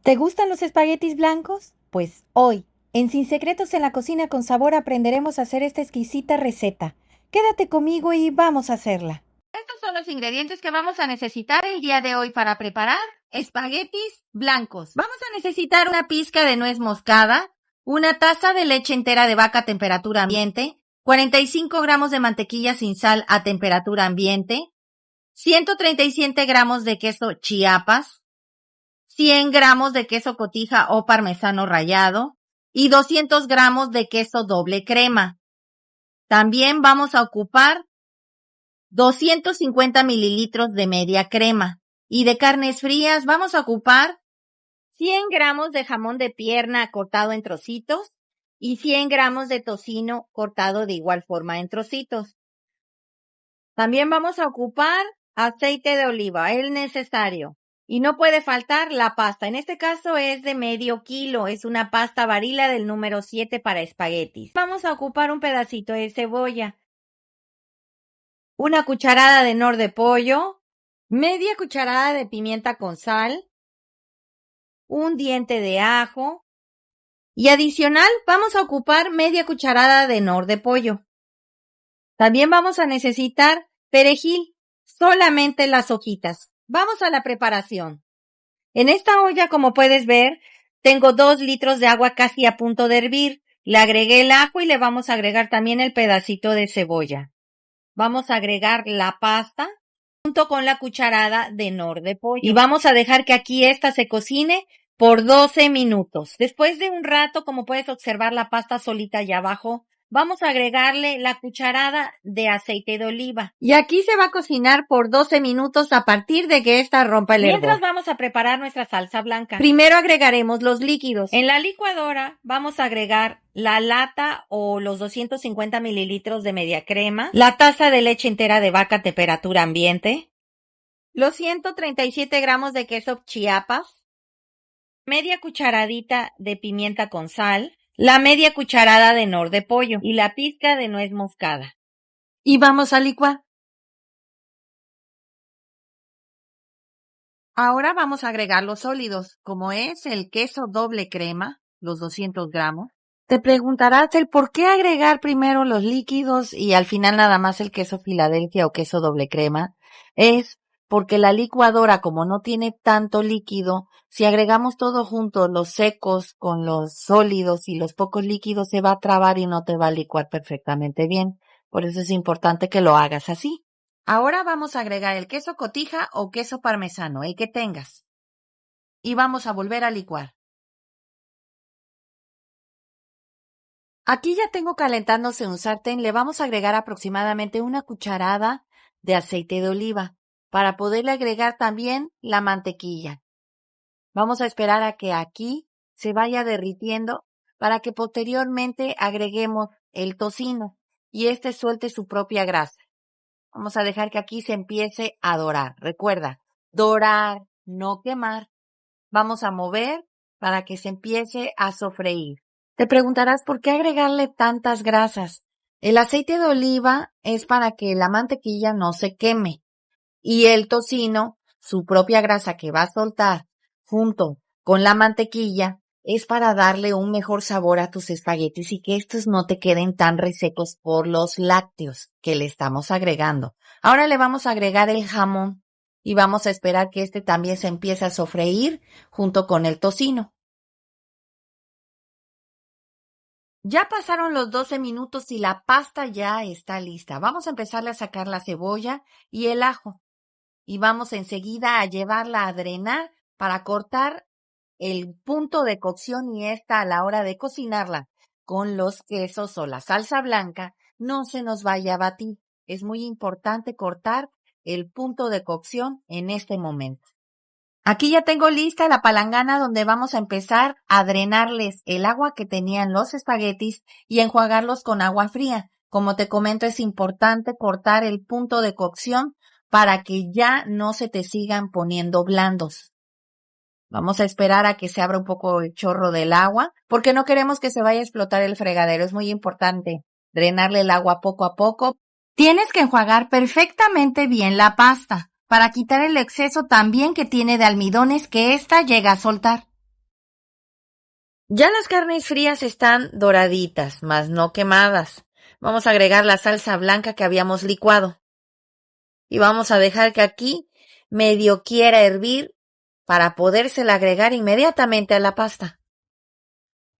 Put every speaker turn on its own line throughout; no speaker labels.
¿Te gustan los espaguetis blancos? Pues hoy, en Sin Secretos en la Cocina con Sabor, aprenderemos a hacer esta exquisita receta. Quédate conmigo y vamos a hacerla.
Estos son los ingredientes que vamos a necesitar el día de hoy para preparar espaguetis blancos. Vamos a necesitar una pizca de nuez moscada, una taza de leche entera de vaca a temperatura ambiente, 45 gramos de mantequilla sin sal a temperatura ambiente, 137 gramos de queso Chiapas, 100 gramos de queso cotija o parmesano rallado y 200 gramos de queso doble crema. También vamos a ocupar 250 mililitros de media crema. Y de carnes frías vamos a ocupar 100 gramos de jamón de pierna cortado en trocitos y 100 gramos de tocino cortado de igual forma en trocitos. También vamos a ocupar aceite de oliva, el necesario. Y no puede faltar la pasta. En este caso es de medio kilo. Es una pasta Barilla del número 7 para espaguetis. Vamos a ocupar un pedacito de cebolla, una cucharada de nor de pollo, media cucharada de pimienta con sal, un diente de ajo y adicional vamos a ocupar media cucharada de nor de pollo. También vamos a necesitar perejil, solamente las hojitas. Vamos a la preparación. En esta olla, como puedes ver, tengo 2 litros de agua casi a punto de hervir. Le agregué el ajo y le vamos a agregar también el pedacito de cebolla. Vamos a agregar la pasta junto con la cucharada de nor de pollo. Y vamos a dejar que aquí esta se cocine por 12 minutos. Después de un rato, como puedes observar, la pasta solita allá abajo, vamos a agregarle la cucharada de aceite de oliva. Y aquí se va a cocinar por 12 minutos a partir de que esta rompa el hervor. Mientras vamos a preparar nuestra salsa blanca. Primero agregaremos los líquidos. En la licuadora vamos a agregar la lata o los 250 mililitros de media crema, la taza de leche entera de vaca a temperatura ambiente, los 137 gramos de queso Chiapas, media cucharadita de pimienta con sal, la media cucharada de nor de pollo y la pizca de nuez moscada. Y vamos a licuar. Ahora vamos a agregar los sólidos, como es el queso doble crema, los 200 gramos. Te preguntarás el por qué agregar primero los líquidos y al final nada más el queso Filadelfia o queso doble crema. Es porque la licuadora, como no tiene tanto líquido, si agregamos todo junto, los secos con los sólidos y los pocos líquidos, se va a trabar y no te va a licuar perfectamente bien. Por eso es importante que lo hagas así. Ahora vamos a agregar el queso cotija o queso parmesano, el que tengas. Y vamos a volver a licuar. Aquí ya tengo calentándose un sartén, le vamos a agregar aproximadamente una cucharada de aceite de oliva para poderle agregar también la mantequilla. Vamos a esperar a que aquí se vaya derritiendo para que posteriormente agreguemos el tocino y este suelte su propia grasa. Vamos a dejar que aquí se empiece a dorar. Recuerda, dorar, no quemar. Vamos a mover para que se empiece a sofreír. Te preguntarás por qué agregarle tantas grasas. El aceite de oliva es para que la mantequilla no se queme y el tocino, su propia grasa que va a soltar junto con la mantequilla, es para darle un mejor sabor a tus espaguetis y que estos no te queden tan resecos por los lácteos que le estamos agregando. Ahora le vamos a agregar el jamón y vamos a esperar que este también se empiece a sofreír junto con el tocino. Ya pasaron los 12 minutos y la pasta ya está lista. Vamos a empezarle a sacar la cebolla y el ajo. Y vamos enseguida a llevarla a drenar para cortar el punto de cocción y esta a la hora de cocinarla con los quesos o la salsa blanca no se nos vaya a batir. Es muy importante cortar el punto de cocción en este momento. Aquí ya tengo lista la palangana donde vamos a empezar a drenarles el agua que tenían los espaguetis y enjuagarlos con agua fría. Como te comento, es importante cortar el punto de cocción para que ya no se te sigan poniendo blandos. Vamos a esperar a que se abra un poco el chorro del agua, porque no queremos que se vaya a explotar el fregadero. Es muy importante drenarle el agua poco a poco. Tienes que enjuagar perfectamente bien la pasta para quitar el exceso también que tiene de almidones que ésta llega a soltar. Ya las carnes frías están doraditas, mas no quemadas. Vamos a agregar la salsa blanca que habíamos licuado. Y vamos a dejar que aquí medio quiera hervir para podérsela agregar inmediatamente a la pasta.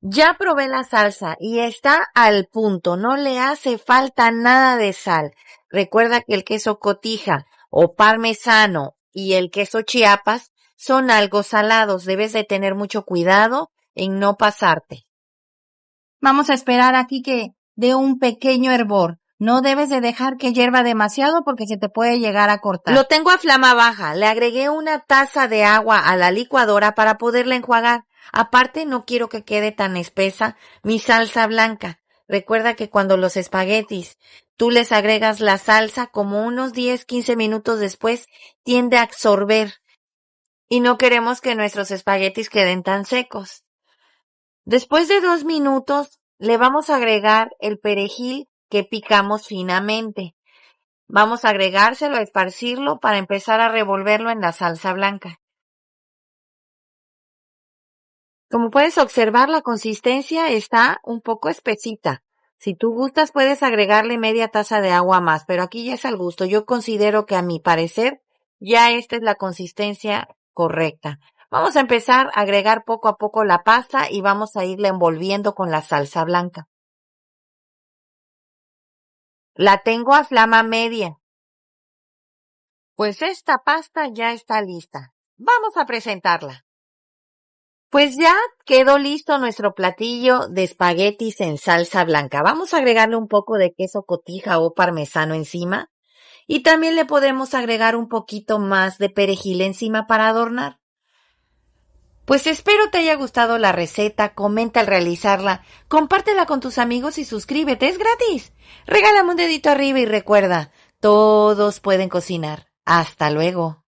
Ya probé la salsa y está al punto, no le hace falta nada de sal. Recuerda que el queso cotija o parmesano y el queso Chiapas son algo salados, debes de tener mucho cuidado en no pasarte. Vamos a esperar aquí que dé un pequeño hervor. No debes de dejar que hierva demasiado porque se te puede llegar a cortar. Lo tengo a flama baja. Le agregué una taza de agua a la licuadora para poderla enjuagar. Aparte, no quiero que quede tan espesa mi salsa blanca. Recuerda que cuando los espaguetis tú les agregas la salsa, como unos 10-15 minutos después, tiende a absorber. Y no queremos que nuestros espaguetis queden tan secos. Después de 2 minutos, le vamos a agregar el perejil que picamos finamente. Vamos a agregárselo, a esparcirlo para empezar a revolverlo en la salsa blanca. Como puedes observar, la consistencia está un poco espesita. Si tú gustas, puedes agregarle media taza de agua más, pero aquí ya es al gusto. Yo considero que a mi parecer ya esta es la consistencia correcta. Vamos a empezar a agregar poco a poco la pasta y vamos a irla envolviendo con la salsa blanca. La tengo a flama media. Pues esta pasta ya está lista. Vamos a presentarla. Pues ya quedó listo nuestro platillo de espaguetis en salsa blanca. Vamos a agregarle un poco de queso cotija o parmesano encima y también le podemos agregar un poquito más de perejil encima para adornar. Pues espero te haya gustado la receta, comenta al realizarla, compártela con tus amigos y suscríbete, es gratis. Regálame un dedito arriba y recuerda, todos pueden cocinar. Hasta luego.